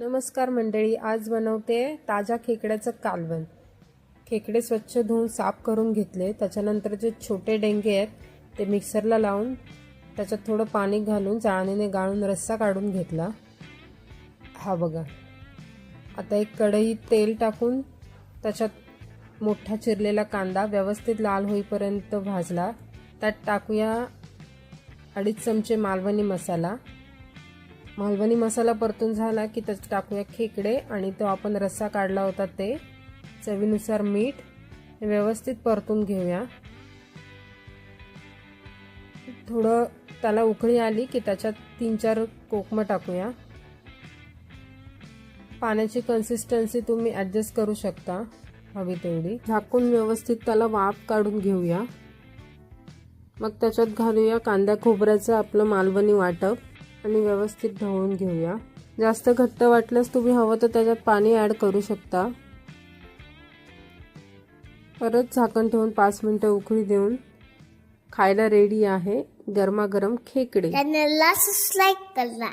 नमस्कार मंडळी, आज बनवते ताज्या खेकड्याचं कालवण। खेकडे स्वच्छ धुवून साफ करून घेतले। त्याच्यानंतर जे छोटे डेंगे आहेत ते मिक्सरला लावून त्याच्यात थोडं पाणी घालून चाळणीने गाळून रस्सा काढून घेतला। हा बघा, आता एक कढईत तेल टाकून त्याच्यात मोठा चिरलेला कांदा व्यवस्थित लाल होईपर्यंत भाजला। त्यात टाकूया 2.5 चमचे मालवणी मसाला। मालवणी मसाला परतून झाला की त्यात टाकूया खेकडे आणि तो आपण रस्सा काढला होता ते, चवीनुसार मीठ, व्यवस्थित परतून घेऊया। थोडं त्याला उकळी आली की त्याच्यात 3-4 कोकम टाकूया। पाण्याची कन्सिस्टन्सी तुम्ही ॲडजस्ट करू शकता हवी तेवढी। झाकून व्यवस्थित त्याला वाफ काढून घेऊया। मग त्याच्यात घालूया कांदा खोबऱ्याचं आपलं मालवणी वाटप आणि व्यवस्थित ढवळून घेऊया। जास्त घट्ट वाटल्यास तुम्ही हवं तर त्याच्यात पाणी ॲड करू शकता। परत झाकण ठेवून 5 मिनिटं उकळी देऊन खायला रेडी आहे गरमागरम खेकडे। चॅनलला सबस्क्राइब करा।